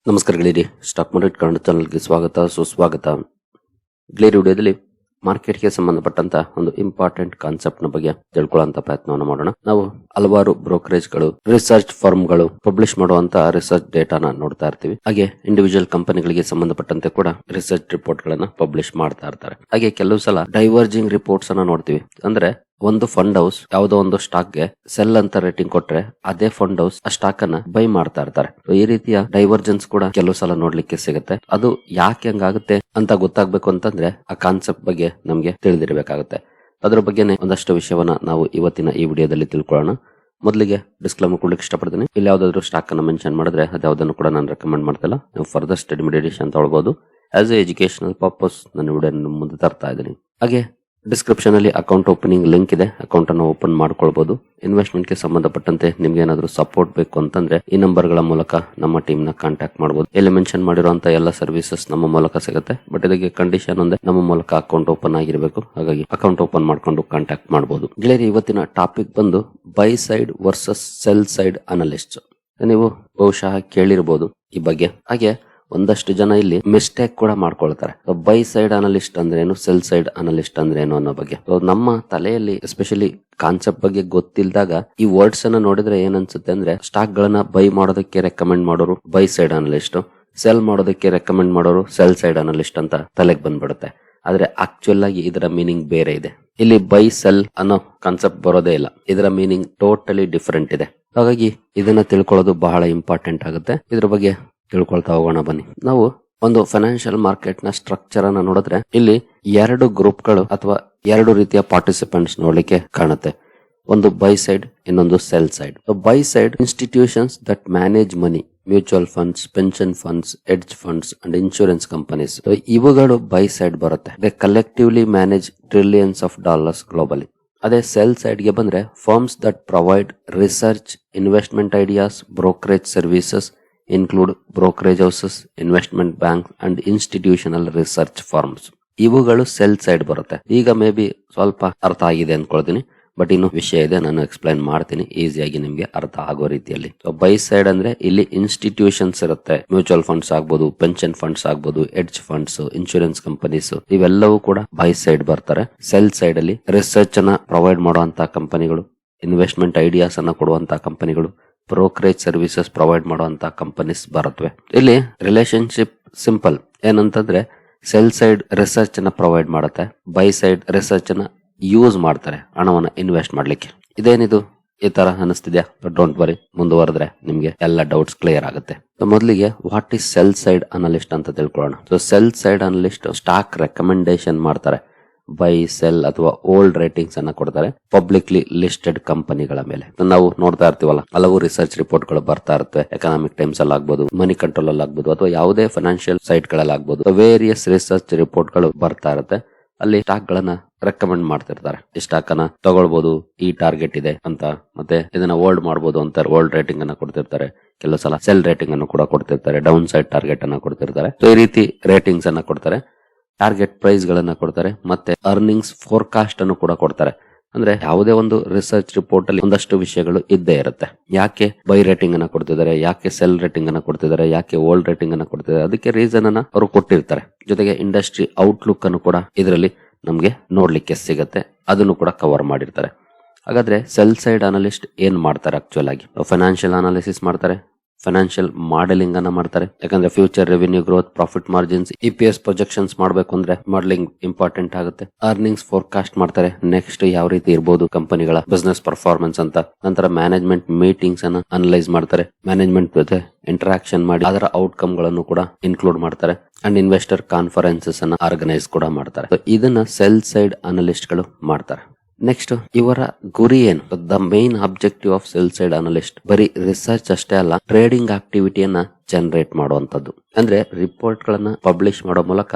ನಮಸ್ಕಾರ ಗೆಳೆಯರಿ, stock market Kannada ಚಾನಲ್ಗೆ ಸ್ವಾಗತ ಸುಸ್ವಾಗತ. ಗೆಳೆಯರಿ, ವಿಡಿಯೋದಲ್ಲಿ ಮಾರ್ಕೆಟ್ಗೆ ಸಂಬಂಧಪಟ್ಟಂತ ಒಂದು ಇಂಪಾರ್ಟೆಂಟ್ ಕಾನ್ಸೆಪ್ಟ್ ನ ಬಗ್ಗೆ ತಿಳ್ಕೊಳ್ಳುವಂತ ಪ್ರಯತ್ನವನ್ನು ಮಾಡೋಣ. ನಾವು ಹಲವಾರು ಬ್ರೋಕರೇಜ್ಗಳು, ರಿಸರ್ಚ್ ಫರ್ಮ್ಗಳು ಪಬ್ಲಿಷ್ ಮಾಡುವಂತ ರಿಸರ್ಚ್ ಡೇಟಾನ ನೋಡ್ತಾ ಇರ್ತೀವಿ. ಹಾಗೆ ಇಂಡಿವಿಜುವಲ್ ಕಂಪನಿಗಳಿಗೆ ಸಂಬಂಧಪಟ್ಟಂತೆ ಕೂಡ ರಿಸರ್ಚ್ ರಿಪೋರ್ಟ್ ಗಳನ್ನ ಪಬ್ಲಿಷ್ ಮಾಡ್ತಾ ಇರ್ತಾರೆ. ಹಾಗೆ ಕೆಲವು ಸಲ ಡೈವರ್ಜಿಂಗ್ ರಿಪೋರ್ಟ್ಸ್ ಅನ್ನ ನೋಡ್ತೀವಿ. ಅಂದ್ರೆ ಒಂದು ಫಂಡ್ ಹೌಸ್ ಯಾವುದೋ ಒಂದು ಸ್ಟಾಕ್ ಗೆ ಸೆಲ್ ಅಂತ ರೇಟಿಂಗ್ ಕೊಟ್ರೆ ಅದೇ ಫಂಡ್ ಹೌಸ್ ಆ ಸ್ಟಾಕ್ ಅನ್ನ ಬೈ ಮಾಡ್ತಾ ಇರ್ತಾರೆ. ಈ ರೀತಿಯ ಡೈವರ್ಜೆನ್ಸ್ ಕೂಡ ಕೆಲವು ಸಲ ನೋಡ್ಲಿಕ್ಕೆ ಸಿಗುತ್ತೆ. ಅದು ಯಾಕೆ ಹಂಗಾಗುತ್ತೆ ಅಂತ ಗೊತ್ತಾಗ್ಬೇಕು ಅಂತಂದ್ರೆ ಆ ಕಾನ್ಸೆಪ್ಟ್ ಬಗ್ಗೆ ನಮ್ಗೆ ತಿಳಿದಿರಬೇಕಾಗುತ್ತೆ. ಅದ್ರ ಬಗ್ಗೆನೆ ಒಂದಷ್ಟು ವಿಷಯವನ್ನ ನಾವು ಇವತ್ತಿನ ಈ ವಿಡಿಯೋದಲ್ಲಿ ತಿಳ್ಕೊಳ್ಳೋಣ. ಮೊದಲಿಗೆ ಡಿಸ್ಕ್ಲೇಮರ್ ಕೊಡ್ಲಿಕ್ಕೆ ಇಷ್ಟಪಡ್ತೀನಿ. ಇಲ್ಲಿ ಯಾವ್ದಾದ್ರು ಸ್ಟಾಕ್ ಅನ್ನ ಮೆನ್ಷನ್ ಮಾಡಿದ್ರೆ ಅದ್ಯಾವುದನ್ನು ಕೂಡ ನಾನು ರೆಕಮೆಂಡ್ ಮಾಡ್ತಿಲ್ಲ. ನೀವು ಫರ್ದರ್ ಸ್ಟಡಿ ಮೆಡಿಟೇಷನ್ ತಗೊಳ್ಬಹುದು. ಆಸ್ ಎ ಎಜುಕೇಶನಲ್ ಪರ್ಪಸ್ ನನ್ನ ವಿಡಿಯೋ ಮುಂದೆ ತರ್ತಾ ಇದ್ದೀನಿ. ಹಾಗೆ ಡಿಸ್ಕ್ರಿಪ್ಷನ್ ಅಲ್ಲಿ ಅಕೌಂಟ್ ಓಪನಿಂಗ್ ಲಿಂಕ್ ಇದೆ, ಅಕೌಂಟ್ ಅನ್ನು ಓಪನ್ ಮಾಡ್ಕೊಳ್ಬಹುದು. ಇನ್ವೆಸ್ಟ್ಮೆಂಟ್ ಗೆ ಸಂಬಂಧಪಟ್ಟಂತೆ ನಿಮ್ಗೆ ಏನಾದ್ರು ಸಪೋರ್ಟ್ ಬೇಕು ಅಂತಂದ್ರೆ ಈ ನಂಬರ್ ಗಳ ಮೂಲಕ ನಮ್ಮ ಟೀಮ್ ನ ಕಾಂಟ್ಯಾಕ್ಟ್ ಮಾಡಬಹುದು. ಇಲ್ಲಿ ಮೆನ್ಷನ್ ಮಾಡಿರುವಂತಹ ಎಲ್ಲ ಸರ್ವಿಸಸ್ ನಮ್ಮ ಮೂಲಕ ಸಿಗುತ್ತೆ. ಬಟ್ ಇದಕ್ಕೆ ಕಂಡೀಷನ್ ಒಂದೇ, ನಮ್ಮ ಮೂಲಕ ಅಕೌಂಟ್ ಓಪನ್ ಆಗಿರಬೇಕು. ಹಾಗಾಗಿ ಅಕೌಂಟ್ ಓಪನ್ ಮಾಡ್ಕೊಂಡು ಕಾಂಟ್ಯಾಕ್ಟ್ ಮಾಡಬಹುದು. ಗೆಳೆಯರಿ, ಇವತ್ತಿನ ಟಾಪಿಕ್ ಬಂದು by side versus cell side analyst. ನೀವು ಬಹುಶಃ ಕೇಳಿರಬಹುದು ಈ ಬಗ್ಗೆ. ಹಾಗೆ ಒಂದಷ್ಟು ಜನ ಇಲ್ಲಿ ಮಿಸ್ಟೇಕ್ ಕೂಡ ಮಾಡ್ಕೊಳ್ತಾರೆ. ಬೈ ಸೈಡ್ ಅನಲಿಸ್ಟ್ ಅಂದ್ರೇನು, ಸೆಲ್ ಸೈಡ್ ಅನಲಿಸ್ಟ್ ಅಂದ್ರೇನು ಅನ್ನೋ ಬಗ್ಗೆ ನಮ್ಮ ತಲೆಯಲ್ಲಿ ಎಸ್ಪೆಷಲಿ ಕಾನ್ಸೆಪ್ಟ್ ಬಗ್ಗೆ ಗೊತ್ತಿಲ್ದಾಗ ಈ ವರ್ಡ್ಸ್ ಅನ್ನ ನೋಡಿದ್ರೆ ಏನ್ ಅನ್ಸುತ್ತೆ ಅಂದ್ರೆ, ಸ್ಟಾಕ್ ಗಳನ್ನ ಬೈ ಮಾಡೋದಕ್ಕೆ ರೆಕಮೆಂಡ್ ಮಾಡೋರು ಬೈ ಸೈಡ್ ಅನಲಿಸ್ಟ್, ಸೆಲ್ ಮಾಡೋದಕ್ಕೆ ರೆಕಮೆಂಡ್ ಮಾಡೋರು ಸೆಲ್ ಸೈಡ್ ಅನಲಿಸ್ಟ್ ಅಂತ ತಲೆಗೆ ಬಂದ್ಬಿಡುತ್ತೆ. ಆದ್ರೆ ಆಕ್ಚುಲ್ ಆಗಿ ಇದರ ಮೀನಿಂಗ್ ಬೇರೆ ಇದೆ. ಇಲ್ಲಿ ಬೈ ಸೆಲ್ ಅನ್ನೋ ಕಾನ್ಸೆಪ್ಟ್ ಬರೋದೇ ಇಲ್ಲ. ಇದರ ಮೀನಿಂಗ್ ಟೋಟಲಿ ಡಿಫರೆಂಟ್ ಇದೆ. ಹಾಗಾಗಿ ಇದನ್ನ ತಿಳ್ಕೊಳ್ಳೋದು ಬಹಳ ಇಂಪಾರ್ಟೆಂಟ್ ಆಗುತ್ತೆ. ಇದ್ರ ಬಗ್ಗೆ ತಿಳ್ಕೊಳ್ತಾ ಹೋಗೋಣ ಬನ್ನಿ. ನಾವು ಒಂದು ಫೈನಾನ್ಷಿಯಲ್ ಮಾರ್ಕೆಟ್ ನ ಸ್ಟ್ರಕ್ಚರ್ ಅನ್ನ ನೋಡಿದ್ರೆ ಇಲ್ಲಿ ಎರಡು ಗ್ರೂಪ್ ಗಳು ಅಥವಾ ಎರಡು ರೀತಿಯ ಪಾರ್ಟಿಸಿಪೆಂಟ್ಸ್ ನೋಡ್ಲಿಕ್ಕೆ ಕಾಣುತ್ತೆ. ಒಂದು ಬೈ ಸೈಡ್, ಇನ್ನೊಂದು cell side. By side institutions that manage money, mutual funds, pension funds, edge funds and insurance companies. ಇವುಗಳು ಬೈ ಸೈಡ್ ಬರುತ್ತೆ. They collectively manage trillions of dollars globally. ಅದೇ ಸೆಲ್ ಸೈಡ್ ಗೆ ಬಂದ್ರೆ firms that provide research, investment ideas, brokerage services include brokerage houses, investment banks and institutional research firms. ಇವುಗಳು cell side ಬರುತ್ತೆ. ಈಗ may be ಸ್ವಲ್ಪ ಅರ್ಥ ಆಗಿದೆ ಅನ್ಕೊಳ್ತೀನಿ, ಬಟ್ ಇನ್ನು ವಿಷಯ ಇದೆ, ನಾನು ಎಕ್ಸ್ಪ್ಲೈನ್ ಮಾಡ್ತೀನಿ ಈಸಿಯಾಗಿ ನಿಮ್ಗೆ ಅರ್ಥ ಆಗೋ ರೀತಿಯಲ್ಲಿ. ಬೈ ಸೈಡ್ ಅಂದ್ರೆ ಇಲ್ಲಿ ಇನ್ಸ್ಟಿಟ್ಯೂಷನ್ಸ್ ಇರುತ್ತೆ. ಮ್ಯೂಚುವಲ್ ಫಂಡ್ಸ್ ಆಗ್ಬೋದು, ಪೆನ್ಷನ್ ಫಂಡ್ಸ್ ಆಗ್ಬೋದು, ಎಡ್ಜ್ ಫಂಡ್ಸ್, ಇನ್ಶೂರೆನ್ಸ್ ಕಂಪನೀಸ್, ಇವೆಲ್ಲವೂ ಕೂಡ ಬೈ ಸೈಡ್ ಬರ್ತಾರೆ. ಸೆಲ್ ಸೈಡ್ ಅಲ್ಲಿ ರಿಸರ್ಚ್ ಅನ್ನ ಪ್ರೊವೈಡ್ ಮಾಡುವಂತ ಕಂಪನಿಗಳು, ಇನ್ವೆಸ್ಟ್ಮೆಂಟ್ ಐಡಿಯಾಸ್ ಅನ್ನ ಕೊಡುವಂತ ಕಂಪನಿಗಳು, ಬ್ರೋಕರೇಜ್ ಸರ್ವಿಸಸ್ ಪ್ರೊವೈಡ್ ಮಾಡುವಂತ ಕಂಪನೀಸ್ ಬರುತ್ತವೆ. ಇಲ್ಲಿ ರಿಲೇಶನ್ಶಿಪ್ ಸಿಂಪಲ್ ಏನಂತಂದ್ರೆ, ಸೆಲ್ ಸೈಡ್ ರಿಸರ್ಚ್ ಅನ್ನ ಪ್ರೊವೈಡ್ ಮಾಡುತ್ತೆ, ಬೈ ಸೈಡ್ ರಿಸರ್ಚ್ ಅನ್ನ ಯೂಸ್ ಮಾಡ್ತಾರೆ ಹಣವನ್ನ ಇನ್ವೆಸ್ಟ್ ಮಾಡ್ಲಿಕ್ಕೆ. ಇದೇನಿದು ಈ ತರ ಅನಿಸ್ತಿದ್ಯಾ? ಡೋಂಟ್ ವರಿ, ಮುಂದುವರೆದ್ರೆ ನಿಮ್ಗೆ ಎಲ್ಲ ಡೌಟ್ಸ್ ಕ್ಲಿಯರ್ ಆಗುತ್ತೆ. ಮೊದಲಿಗೆ what is cell side analyst ಅಂತ ತಿಳ್ಕೊಳ್ಳೋಣ. So cell side analyst stock recommendation ಮಾಡ್ತಾರೆ. ಬೈ, ಸೆಲ್ ಅಥವಾ ಓಲ್ಡ್ ರೇಟಿಂಗ್ಸ್ ಅನ್ನ ಕೊಡ್ತಾರೆ ಪಬ್ಲಿಕ್ಲಿ ಲಿಸ್ಟೆಡ್ ಕಂಪನಿಗಳ ಮೇಲೆ. ನಾವು ನೋಡ್ತಾ ಇರ್ತೀವಲ್ಲ, ಹಲವು ರಿಸರ್ಚ್ ರಿಪೋರ್ಟ್ ಗಳು ಬರ್ತಾ ಇರ್ತವೆ. ಎಕನಾಮಿಕ್ ಟೈಮ್ಸ್ ಅಲ್ಲಿ ಆಗ್ಬೋದು, ಮನಿ ಕಂಟ್ರೋಲ್ ಅಲ್ಲಿ ಆಗ್ಬೋದು, ಅಥವಾ ಯಾವುದೇ ಫೈನಾನ್ಷಿಯಲ್ ಸೈಟ್ ಗಳಲ್ಲಿ ಆಗ್ಬೋದು, ವೇರಿಯಸ್ ರಿಸರ್ಚ್ ರಿಪೋರ್ಟ್ ಗಳು ಬರ್ತಾ ಇರುತ್ತೆ. ಅಲ್ಲಿ ಸ್ಟಾಕ್ ಗಳನ್ನ ರೆಕಮೆಂಡ್ ಮಾಡ್ತಿರ್ತಾರೆ. ಈ ಸ್ಟಾಕ್ ಅನ್ನ ತಗೊಳ್ಬಹುದು, ಈ ಟಾರ್ಗೆಟ್ ಇದೆ ಅಂತ, ಮತ್ತೆ ಇದನ್ನ ಹೋಲ್ಡ್ ಮಾಡಬಹುದು ಅಂತ ಓಲ್ಡ್ ರೇಟಿಂಗ್ ಅನ್ನ ಕೊಡ್ತಿರ್ತಾರೆ. ಕೆಲವು ಸಲ ಸೆಲ್ ರೇಟಿಂಗ್ ಅನ್ನು ಕೂಡ ಕೊಡ್ತಿರ್ತಾರೆ, ಡೌನ್ ಸೈಡ್ ಟಾರ್ಗೆಟ್ ಅನ್ನ ಕೊಡ್ತಿರ್ತಾರೆ. ಸೊ ಈ ರೀತಿ ರೇಟಿಂಗ್ಸ್ ಅನ್ನ ಕೊಡ್ತಾರೆ, ಟಾರ್ಗೆಟ್ ಪ್ರೈಸ್ ಗಳನ್ನ ಕೊಡ್ತಾರೆ, ಮತ್ತೆ ಅರ್ನಿಂಗ್ಸ್ ಫೋರ್ಕಾಸ್ಟ್ ಅನ್ನು ಕೂಡ ಕೊಡ್ತಾರೆ. ಅಂದ್ರೆ ಯಾವುದೇ ಒಂದು ರಿಸರ್ಚ್ ರಿಪೋರ್ಟ್ ಅಲ್ಲಿ ಒಂದಷ್ಟು ವಿಷಯಗಳು ಇದ್ದೇ ಇರುತ್ತೆ. ಯಾಕೆ ಬೈ ರೇಟಿಂಗ್ ಅನ್ನ ಕೊಡ್ತಿದ್ದಾರೆ, ಯಾಕೆ ಸೆಲ್ ರೇಟಿಂಗ್ ಅನ್ನ ಕೊಡ್ತಿದ್ದಾರೆ, ಯಾಕೆ ಓಲ್ಡ್ ರೇಟಿಂಗ್ ಅನ್ನ ಕೊಡ್ತಿದ್ದಾರೆ, ಅದಕ್ಕೆ ರೀಸನ್ ಅನ್ನ ಅವರು ಕೊಟ್ಟಿರ್ತಾರೆ. ಜೊತೆಗೆ ಇಂಡಸ್ಟ್ರಿ ಔಟ್ಲುಕ್ ಅನ್ನು ಕೂಡ ಇದರಲ್ಲಿ ನಮ್ಗೆ ನೋಡ್ಲಿಕ್ಕೆ ಸಿಗತ್ತೆ, ಅದನ್ನು ಕೂಡ ಕವರ್ ಮಾಡಿರ್ತಾರೆ. ಹಾಗಾದ್ರೆ ಸೆಲ್ ಸೈಡ್ ಅನಲಿಸ್ಟ್ ಏನ್ ಮಾಡ್ತಾರೆ? ಆಕ್ಚುಲ್ ಆಗಿ ಫೈನಾನ್ಷಿಯಲ್ ಅನಾಲಿಸಿಸ್ ಮಾಡ್ತಾರೆ, ಫೈನಾನ್ಷಿಯಲ್ ಮಾಡೆಲಿಂಗ್ ಅನ್ನ ಮಾಡ್ತಾರೆ. ಯಾಕಂದ್ರೆ future revenue growth, profit margins, EPS projections ಮಾಡ್ಬೇಕು ಅಂದ್ರೆ ಮಾಡೆಲಿಂಗ್ ಇಂಪಾರ್ಟೆಂಟ್ ಆಗುತ್ತೆ. ಅರ್ನಿಂಗ್ಸ್ ಫೋರ್ಕಾಸ್ಟ್ ಮಾಡ್ತಾರೆ, ನೆಕ್ಸ್ಟ್ ಯಾವ ರೀತಿ ಇರಬಹುದು ಕಂಪನಿಗಳ ಬಿಸ್ನೆಸ್ ಪರ್ಫಾರ್ಮೆನ್ಸ್ ಅಂತ. ನಂತರ ಮ್ಯಾನೇಜ್ಮೆಂಟ್ ಮೀಟಿಂಗ್ಸ್ ಅನ್ನ ಅನಲೈಸ್ ಮಾಡ್ತಾರೆ, ಮ್ಯಾನೇಜ್ಮೆಂಟ್ ಜೊತೆ ಇಂಟರಾಕ್ಷನ್ ಮಾಡಿ ಅದರ ಔಟ್ಕಮ್ ಗಳನ್ನು ಕೂಡ ಇನ್ಕ್ಲೂಡ್ ಮಾಡ್ತಾರೆ, ಅಂಡ್ ಇನ್ವೆಸ್ಟರ್ ಕಾನ್ಫರೆನ್ಸಸ್ ಅನ್ನ ಆರ್ಗನೈಸ್ ಕೂಡ ಮಾಡ್ತಾರೆ. ಇದನ್ನ ಸೆಲ್ ಸೈಡ್ ಅನಲಿಸ್ಟ್ ಗಳು ಮಾಡ್ತಾರೆ. ನೆಕ್ಸ್ಟ್ ಇವರ ಗುರಿ ಏನು? The main objective of cell side analyst ಬರೀ ರಿಸರ್ಚ್ ಅಷ್ಟೇ ಅಲ್ಲ, ಟ್ರೇಡಿಂಗ್ ಆಕ್ಟಿವಿಟಿಯನ್ನ ಜನರೇಟ್ ಮಾಡುವಂತದ್ದು. ಅಂದ್ರೆ ರಿಪೋರ್ಟ್ ಗಳನ್ನ ಪಬ್ಲಿಷ್ ಮಾಡೋ ಮೂಲಕ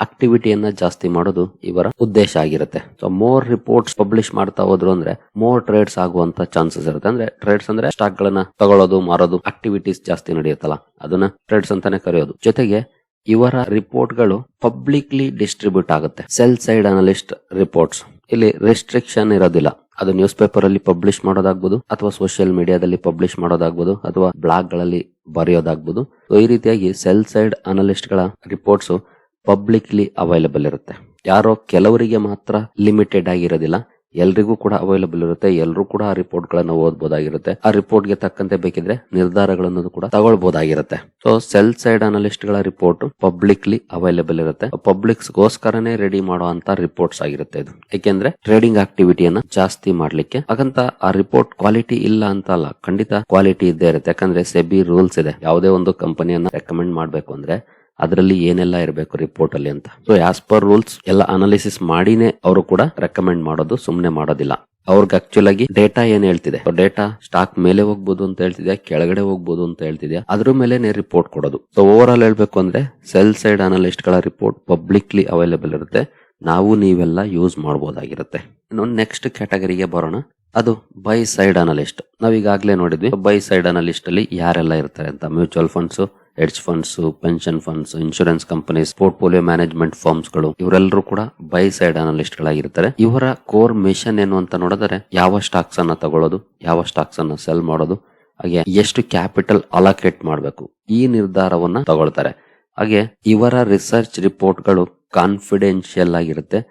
ಆಕ್ಟಿವಿಟಿಯನ್ನ ಜಾಸ್ತಿ ಮಾಡೋದು ಇವರ ಉದ್ದೇಶ ಆಗಿರುತ್ತೆ. ಸೊ ಮೋರ್ ರಿಪೋರ್ಟ್ಸ್ ಪಬ್ಲಿಷ್ ಮಾಡ್ತಾ ಹೋದ್ರು ಅಂದ್ರೆ ಮೋರ್ ಟ್ರೇಡ್ಸ್ ಆಗುವಂತ ಚಾನ್ಸಸ್ ಇರುತ್ತೆ. ಅಂದ್ರೆ ಟ್ರೇಡ್ಸ್ ಅಂದ್ರೆ ಸ್ಟಾಕ್ ಗಳನ್ನ ತಗೊಳ್ಳೋದು, ಮಾರೋದು, ಆಕ್ಟಿವಿಟೀಸ್ ಜಾಸ್ತಿ ನಡೆಯುತ್ತಲ್ಲ, ಅದನ್ನ ಟ್ರೇಡ್ಸ್ ಅಂತಾನೆ ಕರೆಯೋದು. ಜೊತೆಗೆ ಇವರ ರಿಪೋರ್ಟ್ ಗಳು ಪಬ್ಲಿಕ್ಲಿ ಡಿಸ್ಟ್ರಿಬ್ಯೂಟ್ ಆಗುತ್ತೆ. ಸೆಲ್ ಸೈಡ್ ಅನಲಿಸ್ಟ್ ರಿಪೋರ್ಟ್ಸ್ ಇಲ್ಲಿ ರೆಸ್ಟ್ರಿಕ್ಷನ್ ಇರೋದಿಲ್ಲ. ಅದು ನ್ಯೂಸ್ ಪೇಪರ್ ಅಲ್ಲಿ ಪಬ್ಲಿಷ್ ಮಾಡೋದಾಗ್ಬೋದು, ಅಥವಾ ಸೋಷಿಯಲ್ ಮೀಡಿಯಾದಲ್ಲಿ ಪಬ್ಲಿಷ್ ಮಾಡೋದಾಗ್ಬೋದು, ಅಥವಾ ಬ್ಲಾಗ್ ಗಳಲ್ಲಿ ಬರೆಯೋದಾಗ್ಬೋದು. ಈ ರೀತಿಯಾಗಿ ಸೆಲ್ ಸೈಡ್ ಅನಲಿಸ್ಟ್ ಗಳ ರಿಪೋರ್ಟ್ಸ್ ಪಬ್ಲಿಕ್ಲಿ ಅವೈಲಬಲ್ ಇರುತ್ತೆ. ಯಾರೋ ಕೆಲವರಿಗೆ ಮಾತ್ರ ಲಿಮಿಟೆಡ್ ಆಗಿರೋದಿಲ್ಲ, ಎಲ್ರಿಗೂ ಕೂಡ ಅವೈಲಬಲ್ ಇರುತ್ತೆ. ಎಲ್ಲರೂ ಕೂಡ ಆ ರಿಪೋರ್ಟ್ ಗಳನ್ನ ಓದಬಹುದಾಗಿರುತ್ತೆ. ಆ ರಿಪೋರ್ಟ್ ಗೆ ತಕ್ಕಂತೆ ಬೇಕಿದ್ರೆ ನಿರ್ಧಾರಗಳನ್ನು ಕೂಡ ತಗೊಳ್ಬಹುದಾಗಿರುತ್ತೆ. ಸೊ ಸೆಲ್ ಸೈಡ್ ಅನಲಿಸ್ಟ್ ಗಳ ರಿಪೋರ್ಟ್ ಪಬ್ಲಿಕ್ಲಿ ಅವೈಲಬಲ್ ಇರುತ್ತೆ. ಪಬ್ಲಿಕ್ಸ್ ಗೋಸ್ಕರನೇ ರೆಡಿ ಮಾಡುವಂತ ರಿಪೋರ್ಟ್ಸ್ ಆಗಿರುತ್ತೆ ಇದು. ಯಾಕೆಂದ್ರೆ ಟ್ರೇಡಿಂಗ್ ಆಕ್ಟಿವಿಟಿಯನ್ನ ಜಾಸ್ತಿ ಮಾಡ್ಲಿಕ್ಕೆ. ಹಾಗಂತ ಆ ರಿಪೋರ್ಟ್ ಕ್ವಾಲಿಟಿ ಇಲ್ಲ ಅಂತ ಅಲ್ಲ, ಖಂಡಿತ ಕ್ವಾಲಿಟಿ ಇದ್ದೇ ಇರುತ್ತೆ. ಯಾಕಂದ್ರೆ ಸೆಬಿ ರೂಲ್ಸ್ ಇದೆ, ಯಾವುದೇ ಒಂದು ಕಂಪನಿಯನ್ನ ರೆಕಮೆಂಡ್ ಮಾಡ್ಬೇಕು ಅಂದ್ರೆ ಅದರಲ್ಲಿ ಏನೆಲ್ಲ ಇರಬೇಕು ರಿಪೋರ್ಟ್ ಅಲ್ಲಿ ಅಂತ. ಸೊ ಆಸ್ ಪರ್ ರೂಲ್ಸ್ ಎಲ್ಲ ಅನಾಲಿಸಿಸ್ ಮಾಡಿನೇ ಅವರು ಕೂಡ ರೆಕಮೆಂಡ್ ಮಾಡೋದು, ಸುಮ್ನೆ ಮಾಡೋದಿಲ್ಲ. ಅವ್ರಿಗೆ ಆಕ್ಚುಲ್ ಆಗಿ ಡೇಟಾ ಏನ್ ಹೇಳ್ತಿದೆ, ಡೇಟಾ ಸ್ಟಾಕ್ ಮೇಲೆ ಹೋಗ್ಬೋದು ಅಂತ ಹೇಳ್ತಿದ್ಯಾ, ಕೆಳಗಡೆ ಹೋಗ್ಬೋದು ಅಂತ ಹೇಳ್ತಿದ್ಯಾ, ಅದ್ರ ಮೇಲೆನೆ ರಿಪೋರ್ಟ್ ಕೊಡೋದು. ಸೊ ಓವರ್ ಆಲ್ ಹೇಳ್ಬೇಕು ಅಂದ್ರೆ ಸೆಲ್ ಸೈಡ್ ಅನಾಲಿಸ್ಟ್ ಗಳ ರಿಪೋರ್ಟ್ ಪಬ್ಲಿಕ್ಲಿ ಅವೈಲೇಬಲ್ ಇರುತ್ತೆ. ನಾವು ನೀವೆಲ್ಲ ಯೂಸ್ ಮಾಡಬಹುದಾಗಿರುತ್ತೆ. ಇನ್ನು ನೆಕ್ಸ್ಟ್ ಕ್ಯಾಟಗರಿಗೆ ಬರೋಣ, ಅದು ಬೈ ಸೈಡ್ ಅನಲಿಸ್ಟ್. ನಾವೀಗಾಗ್ಲೇ ನೋಡಿದ್ವಿ ಬೈ ಸೈಡ್ ಅನಲಿಸ್ಟ್ ಅಲ್ಲಿ ಯಾರೆಲ್ಲ ಇರ್ತಾರೆ ಅಂತ. Mutual funds, hedge funds, pension funds, insurance companies, portfolio management firms ಗಳು, ಇವರೆಲ್ಲರೂ ಕೂಡ ಬೈ ಸೈಡ್ ಅನಲಿಸ್ಟ್ ಗಳಾಗಿರ್ತಾರೆ. ಇವರ ಕೋರ್ ಮಿಷನ್ ಏನು ಅಂತ ನೋಡಿದ್ರೆ ಯಾವ ಸ್ಟಾಕ್ಸ್ ಅನ್ನ ತಗೊಳ್ಳೋದು, ಯಾವ ಸ್ಟಾಕ್ಸ್ ಅನ್ನ ಸೆಲ್ ಮಾಡೋದು, ಹಾಗೆ ಎಷ್ಟು ಕ್ಯಾಪಿಟಲ್ ಅಲೋಕೇಟ್ ಮಾಡಬೇಕು, ಈ ನಿರ್ಧಾರವನ್ನ ತಗೊಳ್ತಾರೆ. ಹಾಗೆ ಇವರ ರಿಸರ್ಚ್ ರಿಪೋರ್ಟ್ ಗಳು ಕಾನ್ಫಿಡೆನ್ಶಿಯಲ್ ಆಗಿರುತ್ತೆ.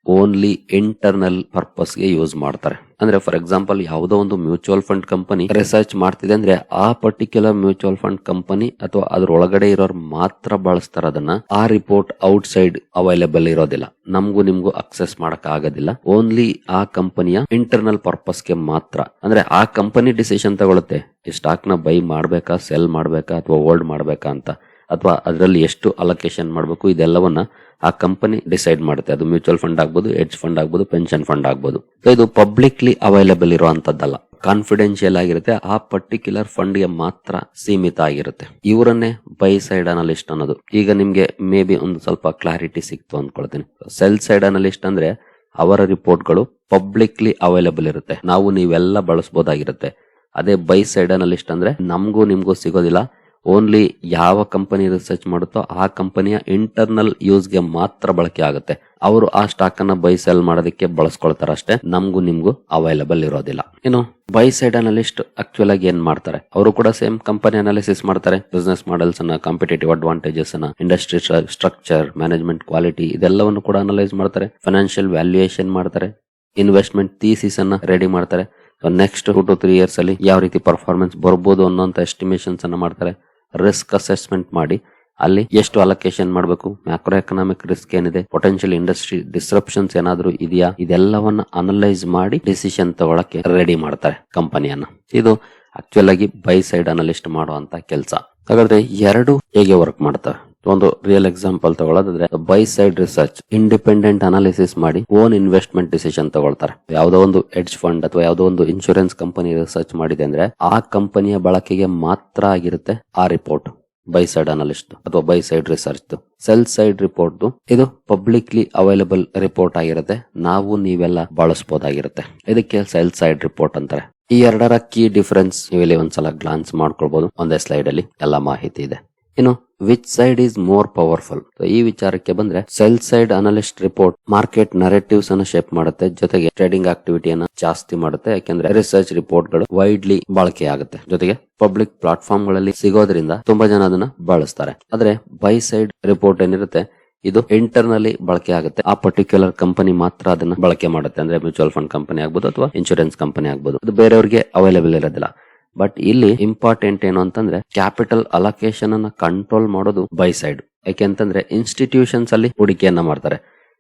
ಓನ್ಲಿ ಇಂಟರ್ನಲ್ ಪರ್ಪಸ್ ಗೆ ಯೂಸ್ ಮಾಡ್ತಾರೆ. ಅಂದ್ರೆ ಫಾರ್ ಎಕ್ಸಾಂಪಲ್ ಯಾವುದೋ ಒಂದು ಮ್ಯೂಚುವಲ್ ಫಂಡ್ ಕಂಪನಿ ರಿಸರ್ಚ್ ಮಾಡ್ತಿದೆ ಅಂದ್ರೆ ಆ ಪರ್ಟಿಕ್ಯುಲರ್ ಮ್ಯೂಚುವಲ್ ಫಂಡ್ ಕಂಪನಿ ಅಥವಾ ಅದ್ರ ಒಳಗಡೆ ಇರೋರು ಮಾತ್ರ ಬಳಸ್ತಾರ ಅದನ್ನ. ಆ ರಿಪೋರ್ಟ್ ಔಟ್ ಸೈಡ್ ಅವೈಲೇಬಲ್ ಇರೋದಿಲ್ಲ, ನಮಗೂ ನಿಮ್ಗೂ ಅಕ್ಸೆಸ್ ಮಾಡಕ್ ಆಗೋದಿಲ್ಲ. ಓನ್ಲಿ ಆ ಕಂಪನಿಯ ಇಂಟರ್ನಲ್ ಪರ್ಪಸ್ ಗೆ ಮಾತ್ರ. ಅಂದ್ರೆ ಆ ಕಂಪನಿ ಡಿಸಿಷನ್ ತಗೊಳುತ್ತೆ ಈ ಸ್ಟಾಕ್ ನ ಬೈ ಮಾಡ್ಬೇಕಾ, ಸೆಲ್ ಮಾಡ್ಬೇಕಾ, ಅಥವಾ ಹೋಲ್ಡ್ ಮಾಡ್ಬೇಕಾ ಅಂತ, ಅಥವಾ ಅದರಲ್ಲಿ ಎಷ್ಟು ಅಲೋಕೇಶನ್ ಮಾಡಬೇಕು, ಇದೆಲ್ಲವನ್ನ ಆ ಕಂಪನಿ ಡಿಸೈಡ್ ಮಾಡುತ್ತೆ. ಅದು ಮ್ಯೂಚುವಲ್ ಫಂಡ್ ಆಗ್ಬೋದು, ಹೆಡ್ಜ್ ಫಂಡ್ ಆಗ್ಬೋದು, ಪೆನ್ಷನ್ ಫಂಡ್ ಆಗ್ಬೋದು. ಇದು ಪಬ್ಲಿಕ್ಲಿ ಅವೈಲೇಬಲ್ ಇರುವಂತದ್ದಲ್ಲ, ಕಾನ್ಫಿಡೆನ್ಶಿಯಲ್ ಆಗಿರುತ್ತೆ. ಆ ಪರ್ಟಿಕ್ಯುಲರ್ ಫಂಡ್ ಗೆ ಮಾತ್ರ ಸೀಮಿತ ಆಗಿರುತ್ತೆ. ಇವರನ್ನೇ ಬೈ ಸೈಡ್ ಅನಲಿಸ್ಟ್ ಅನ್ನೋದು. ಈಗ ನಿಮ್ಗೆ ಮೇ ಬಿ ಒಂದು ಸ್ವಲ್ಪ ಕ್ಲಾರಿಟಿ ಸಿಕ್ತು ಅಂದ್ಕೊಳ್ತೀನಿ. ಸೆಲ್ ಸೈಡ್ ಅನಲಿಸ್ಟ್ ಅಂದ್ರೆ ಅವರ ರಿಪೋರ್ಟ್ ಗಳು ಪಬ್ಲಿಕ್ಲಿ ಅವೈಲೇಬಲ್ ಇರುತ್ತೆ, ನಾವು ನೀವೆಲ್ಲ ಬಳಸಬಹುದಾಗಿರುತ್ತೆ. ಅದೇ ಬೈ ಸೈಡ್ ಅನಲಿಸ್ಟ್ ಅಂದ್ರೆ ನಮಗೂ ನಿಮ್ಗೂ ಸಿಗೋದಿಲ್ಲ. ಓನ್ಲಿ ಯಾವ ಕಂಪನಿ ರಿಸರ್ಚ್ ಮಾಡುತ್ತೋ ಆ ಕಂಪನಿಯ ಇಂಟರ್ನಲ್ ಯೂಸ್ ಗೆ ಮಾತ್ರ ಬಳಕೆ ಆಗುತ್ತೆ. ಅವರು ಆ ಸ್ಟಾಕ್ ಅನ್ನ ಬೈ ಸೆಲ್ ಮಾಡೋದಕ್ಕೆ ಬಳಸ್ಕೊಳ್ತಾರ ಅಷ್ಟೇ, ನಮಗೂ ನಿಮ್ಗೂ ಅವೈಲೇಬಲ್ ಇರೋದಿಲ್ಲ. ಇನ್ನು ಬೈ ಸೈಡ್ ಅನಲಿಸ್ಟ್ ಆಕ್ಚುಲ್ ಆಗಿ ಏನ್ ಮಾಡ್ತಾರೆ, ಅವರು ಕೂಡ ಸೇಮ್ ಕಂಪನಿ ಅನಾಲಿಸಿಸ್ ಮಾಡ್ತಾರೆ. ಬಿಸ್ನೆಸ್ ಮಾಡೆಲ್ಸ್ ಅನ್ನ, ಕಾಂಪಿಟೇಟಿವ್ ಅಡ್ವಾಂಟೇಜಸ್ ಅನ್ನ, ಇಂಡಸ್ಟ್ರಿ ಸ್ಟ್ರಕ್ಚರ್, ಮ್ಯಾನೇಜ್ಮೆಂಟ್ ಕ್ವಾಲಿಟಿ, ಇದೆಲ್ಲವನ್ನು ಕೂಡ ಅನಲೈಸ್ ಮಾಡ್ತಾರೆ. ಫೈನಾನ್ಷಿಯಲ್ ವ್ಯಾಲ್ಯೂಯೇಷನ್ ಮಾಡ್ತಾರೆ. ಇನ್ವೆಸ್ಟ್ಮೆಂಟ್ ಥೀಸಿಸ್ ಅನ್ನ ರೆಡಿ ಮಾಡ್ತಾರೆ. ನೆಕ್ಸ್ಟ್ 2 to 3 years ಅಲ್ಲಿ ಯಾವ ರೀತಿ ಪರ್ಫಾರ್ಮೆನ್ಸ್ ಬರ್ಬೋದು ಅನ್ನೋಂತ ಎಸ್ಟಿಮೇಷನ್ಸ್ ಅನ್ನ ಮಾಡ್ತಾರೆ. ರಿಸ್ಕ್ ಅಸೆಸ್ಮೆಂಟ್ ಮಾಡಿ ಅಲ್ಲಿ ಎಷ್ಟು ಅಲೋಕೇಶನ್ ಮಾಡಬೇಕು, ಮ್ಯಾಕ್ರೋ ಎಕನಾಮಿಕ್ ರಿಸ್ಕ್ ಏನಿದೆ, ಪೊಟೆನ್ಶಿಯಲ್ ಇಂಡಸ್ಟ್ರಿ ಡಿಸ್ರಪ್ಷನ್ಸ್ ಏನಾದ್ರು ಇದೆಯಾ, ಇದೆಲ್ಲವನ್ನ ಅನಲೈಸ್ ಮಾಡಿ ಡಿಸಿಷನ್ ತಗೊಳಕ್ಕೆ ರೆಡಿ ಮಾಡ್ತಾರೆ ಕಂಪನಿಯನ್ನ. ಇದು ಆಕ್ಚುಲ್ ಆಗಿ ಬೈ ಸೈಡ್ ಅನಲಿಸ್ಟ್ ಮಾಡುವಂತ ಕೆಲಸ. ಹಾಗಾದ್ರೆ ಎರಡು ಹೇಗೆ ವರ್ಕ್ ಮಾಡ್ತವೆ, ಒಂದು ರಿಯಲ್ ಎಕ್ಸಾಂಪಲ್ ತಗೊಳ್ಳೋದಾದ್ರೆ buy side research independent analysis ಮಾಡಿ ಓನ್ ಇನ್ವೆಸ್ಟ್ಮೆಂಟ್ ಡಿಸಿಷನ್ ತಗೊಳ್ತಾರೆ. ಯಾವುದೋ ಒಂದು ಹೆಡ್ಜ್ ಫಂಡ್ ಅಥವಾ ಯಾವುದೋ ಒಂದು ಇನ್ಶೂರೆನ್ಸ್ ಕಂಪನಿ ರಿಸರ್ಚ್ ಮಾಡಿದೆ ಅಂದ್ರೆ ಆ ಕಂಪನಿಯ ಬಳಕೆಗೆ ಮಾತ್ರ ಆಗಿರುತ್ತೆ ಆ ರಿಪೋರ್ಟ್. ಬೈ ಸೈಡ್ ಅನಲಿಸ್ಟ್ ಅಥವಾ by side research. Cell side report ಇದು ಪಬ್ಲಿಕ್ಲಿ ಅವೈಲೇಬಲ್ ರಿಪೋರ್ಟ್ ಆಗಿರುತ್ತೆ, ನಾವು ನೀವೆಲ್ಲ ಬಳಸಬಹುದಾಗಿರುತ್ತೆ. ಇದಕ್ಕೆ ಸೆಲ್ ಸೈಡ್ ರಿಪೋರ್ಟ್ ಅಂತಾರೆ. ಈ ಎರಡರ ಕೀ ಡಿಫರೆನ್ಸ್ ನೀವೆಲ್ಲಿ ಒಂದ್ಸಲ ಗ್ಲಾನ್ಸ್ ಮಾಡ್ಕೊಳ್ಬಹುದು. ಒಂದೇ ಸ್ಲೈಡ್ ಅಲ್ಲಿ ಎಲ್ಲ ಮಾಹಿತಿ ಇದೆ. ಇನ್ನು which side is more powerful, ಈ ವಿಚಾರಕ್ಕೆ ಬಂದ್ರೆ cell side analyst report market narratives ಅನ್ನು ಶೇಪ್ ಮಾಡುತ್ತೆ, ಜೊತೆಗೆ ಟ್ರೇಡಿಂಗ್ ಆಕ್ಟಿವಿಟಿಯನ್ನ ಜಾಸ್ತಿ ಮಾಡುತ್ತೆ. ಯಾಕೆಂದ್ರೆ ರಿಸರ್ಚ್ ರಿಪೋರ್ಟ್ ಗಳು ವೈಡ್ಲಿ ಬಳಕೆ ಆಗುತ್ತೆ, ಜೊತೆಗೆ ಪಬ್ಲಿಕ್ ಪ್ಲಾಟ್ಫಾರ್ಮ್ ಗಳಲ್ಲಿ ಸಿಗೋದ್ರಿಂದ ತುಂಬಾ ಜನ ಅದನ್ನ ಬಳಸ್ತಾರೆ. ಆದ್ರೆ ಬೈ ಸೈಡ್ ರಿಪೋರ್ಟ್ ಏನಿರುತ್ತೆ ಇದು ಇಂಟರ್ನಲಿ ಬಳಕೆ ಆಗುತ್ತೆ, ಆ ಪರ್ಟಿಕ್ಯುಲರ್ ಕಂಪನಿ ಮಾತ್ರ ಅದನ್ನ ಬಳಕೆ ಮಾಡುತ್ತೆ. ಅಂದ್ರೆ ಮ್ಯೂಚುವಲ್ ಫಂಡ್ ಕಂಪನಿ ಆಗ್ಬೋದು ಅಥವಾ ಇನ್ಶೂರೆನ್ಸ್ ಕಂಪನಿ ಆಗ್ಬೋದು, ಅದು ಬೇರೆಯವ್ರಿಗೆ ಅವೈಲೇಬಲ್ ಇರೋದಿಲ್ಲ. ಬಟ್ ಇಲ್ಲಿ ಇಂಪಾರ್ಟೆಂಟ್ ಏನು ಅಂತಂದ್ರೆ ಕ್ಯಾಪಿಟಲ್ ಅಲೋಕೇಶನ್ ಅನ್ನ ಕಂಟ್ರೋಲ್ ಮಾಡೋದು ಬೈ ಸೈಡ್. ಯಾಕೆಂತಂದ್ರೆ ಇನ್ಸ್ಟಿಟ್ಯೂಷನ್ಸ್ ಅಲ್ಲಿ ಹೂಡಿಕೆಯನ್ನ ಮಾಡ್ತಾರೆ.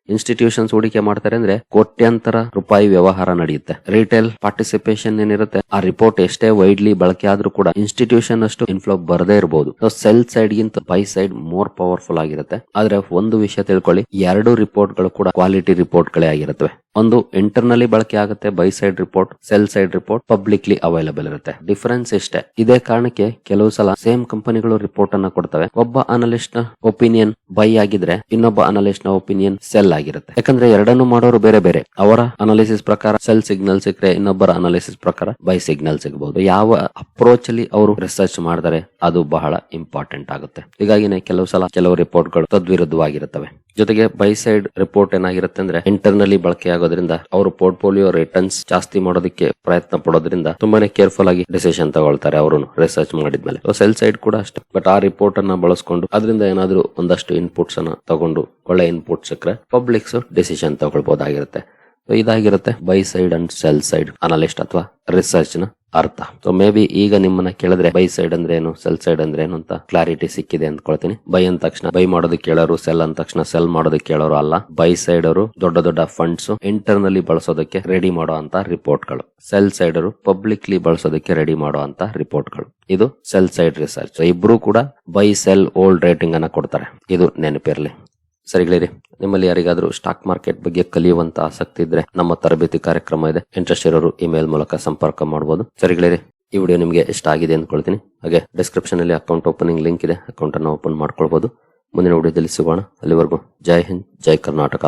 ಇನ್ಸ್ಟಿಟ್ಯೂಷನ್ಸ್ ಹೂಡಿಕೆ ಮಾಡ್ತಾರೆ ಅಂದ್ರೆ ಕೋಟ್ಯಾಂತರ ರೂಪಾಯಿ ವ್ಯವಹಾರ ನಡೆಯುತ್ತೆ. ರಿಟೇಲ್ ಪಾರ್ಟಿಸಿಪೇಷನ್ ಏನಿರುತ್ತೆ ಆ ರಿಪೋರ್ಟ್ ಎಷ್ಟೇ ವೈಡ್ಲಿ ಬಳಕೆ ಆದ್ರೂ ಕೂಡ ಇನ್ಸ್ಟಿಟ್ಯೂಷನ್ ಅಷ್ಟು ಇನ್ಫ್ಲೋ ಬರದೇ ಇರಬಹುದು. ಸೆಲ್ ಸೈಡ್ ಗಿಂತ ಬೈ ಸೈಡ್ ಮೋರ್ ಪವರ್ಫುಲ್ ಆಗಿರುತ್ತೆ. ಆದ್ರೆ ಒಂದು ವಿಷಯ ತಿಳ್ಕೊಳ್ಳಿ, ಎರಡು ರಿಪೋರ್ಟ್ ಗಳು ಕೂಡ ಕ್ವಾಲಿಟಿ ರಿಪೋರ್ಟ್ ಗಳೇ ಆಗಿರುತ್ತವೆ. ಒಂದು ಇಂಟರ್ನಲಿ ಬಳಕೆ ಆಗುತ್ತೆ by side report, cell side report publicly available ಇರುತ್ತೆ. ಡಿಫರೆನ್ಸ್ ಇಷ್ಟೇ. ಇದೇ ಕಾರಣಕ್ಕೆ ಕೆಲವು ಸಲ ಸೇಮ್ ಕಂಪನಿಗಳು ರಿಪೋರ್ಟ್ ಅನ್ನ ಕೊಡ್ತವೆ. ಒಬ್ಬ ಅನಲಿಸ್ಟ್ ನ ಒಪಿನಿಯನ್ ಬೈ ಆಗಿದ್ರೆ ಇನ್ನೊಬ್ಬ ಅನಲಿಸ್ಟ್ ನ ಒಪಿನಿಯನ್ ಸೆಲ್ ಆಗಿರುತ್ತೆ. ಯಾಕಂದ್ರೆ ಎರಡನ್ನು ಮಾಡೋರು ಬೇರೆ ಬೇರೆ. ಅವರ ಅನಾಲಿಸಿಸ್ ಪ್ರಕಾರ ಸೆಲ್ ಸಿಗ್ನಲ್ ಸಿಕ್ಕರೆ ಇನ್ನೊಬ್ಬರ ಅನಾಲಿಸಿಸ್ ಪ್ರಕಾರ ಬೈ ಸಿಗ್ನಲ್ ಸಿಗಬಹುದು. ಯಾವ ಅಪ್ರೋಚ್ ಅಲ್ಲಿ ಅವರು ರಿಸರ್ಚ್ ಮಾಡ್ತಾರೆ ಅದು ಬಹಳ ಇಂಪಾರ್ಟೆಂಟ್ ಆಗುತ್ತೆ. ಹೀಗಾಗಿನೇ ಕೆಲವು ಸಲ ಕೆಲವು ರಿಪೋರ್ಟ್ ಗಳು ತದ್ವಿರುದ್ಧವಾಗಿರುತ್ತವೆ. ಜೊತೆಗೆ ಬೈ ಸೈಡ್ ರಿಪೋರ್ಟ್ ಏನಾಗಿರುತ್ತೆ ಅಂದ್ರೆ ಇಂಟರ್ನಲಿ ಬಳಕೆ ಆಗೋದ್ರಿಂದ ಅವರು ಪೋರ್ಟ್ಫೋಲಿಯೋ ರಿಟರ್ನ್ಸ್ ಜಾಸ್ತಿ ಮಾಡೋದಕ್ಕೆ ಪ್ರಯತ್ನ ಪಡೋದ್ರಿಂದ ತುಂಬಾನೇ ಕೇರ್ಫುಲ್ ಆಗಿ ಡಿಸಿಷನ್ ತಗೊಳ್ತಾರೆ ಅವರು ರಿಸರ್ಚ್ ಮಾಡಿದ್ಮೇಲೆ. ಸೆಲ್ ಸೈಡ್ ಕೂಡ ಅಷ್ಟೇ. ಬಟ್ ಆ ರಿಪೋರ್ಟ್ ಅನ್ನ ಬಳಸ್ಕೊಂಡು ಅದರಿಂದ ಏನಾದ್ರೂ ಒಂದಷ್ಟು ಇನ್ಪುಟ್ಸ್ ಅನ್ನ ತಗೊಂಡು ಒಳ್ಳೆ ಇನ್ಪುಟ್ ಸಿಕ್ಕರೆ ಪಬ್ಲಿಕ್ಸ್ ಡಿಸಿಷನ್ ತಗೊಳ್ಬಹುದಾಗಿರುತ್ತೆ. ಇದಾಗಿರುತ್ತೆ buy side and sell side analyst ಅಥವಾ ರಿಸರ್ಚ್ ನ ಅರ್ಥ. ಸೊ ಮೇ ಬಿ ಈಗ ನಿಮ್ಮನ್ನ ಕೇಳಿದ್ರೆ ಬೈ ಸೈಡ್ ಅಂದ್ರೆ ಏನು, ಸೆಲ್ ಸೈಡ್ ಅಂದ್ರೆ ಏನು ಅಂತ ಕ್ಲಾರಿಟಿ ಸಿಕ್ಕಿದೆ ಅಂದ್ಕೊಳ್ತೀನಿ. ಬೈ ಅಂದ ತಕ್ಷಣ ಬೈ ಮಾಡೋದಕ್ಕೆ ಕೇಳೋರು, ಸೆಲ್ ಅಂದ ತಕ್ಷಣ ಸೆಲ್ ಮಾಡೋದಕ್ಕೆ ಕೇಳೋರು ಅಲ್ಲ. ಬೈ ಸೈಡ್ ಅವರು ದೊಡ್ಡ ದೊಡ್ಡ ಫಂಡ್ಸ್ ಇಂಟರ್ನಲಿ ಬಳಸೋದಕ್ಕೆ ರೆಡಿ ಮಾಡೋ ಅಂತ ರಿಪೋರ್ಟ್ಗಳು, ಸೆಲ್ ಸೈಡ್ ಅವರು ಪಬ್ಲಿಕ್ಲಿ ಬಳಸೋದಕ್ಕೆ ರೆಡಿ ಮಾಡೋ ಅಂತ ರಿಪೋರ್ಟ್ಗಳು. ಇದು ಸೆಲ್ ಸೈಡ್ ರಿಸರ್ಚ್. ಇಬ್ರು ಕೂಡ ಬೈ ಸೆಲ್ ಓಲ್ಡ್ ರೇಟಿಂಗ್ ಅನ್ನ ಕೊಡ್ತಾರೆ. ಇದು ನೆನಪಿರಲಿ. ಸರಿಗಳಿರಿ, ನಿಮ್ಮಲ್ಲಿ ಯಾರಿಗಾದ್ರೂ ಸ್ಟಾಕ್ ಮಾರ್ಕೆಟ್ ಬಗ್ಗೆ ಕಲಿಯುವಂತ ಆಸಕ್ತಿ ಇದ್ರೆ ನಮ್ಮ ತರಬೇತಿ ಕಾರ್ಯಕ್ರಮ ಇದೆ. ಇಂಟ್ರೆಸ್ಟ್ ಇರೋರು ಇಮೇಲ್ ಮೂಲಕ ಸಂಪರ್ಕ ಮಾಡಬಹುದು. ಸರಿಗಳಿರಿ, ಈ ವಿಡಿಯೋ ನಿಮಗೆ ಇಷ್ಟ ಆಗಿದೆ ಅಂದ್ಕೊಳ್ತೀನಿ. ಹಾಗೆ ಡಿಸ್ಕ್ರಿಪ್ಷನ್ ಅಲ್ಲಿ ಅಕೌಂಟ್ ಓಪನಿಂಗ್ ಲಿಂಕ್ ಇದೆ, ಅಕೌಂಟ್ ಅನ್ನು ಓಪನ್ ಮಾಡ್ಕೊಳ್ಬಹುದು. ಮುಂದಿನ ವಿಡಿಯೋದಲ್ಲಿ ಸಿಗೋಣ. ಅಲ್ಲಿವರೆಗೂ ಜೈ ಹಿಂದ್, ಜೈ ಕರ್ನಾಟಕ.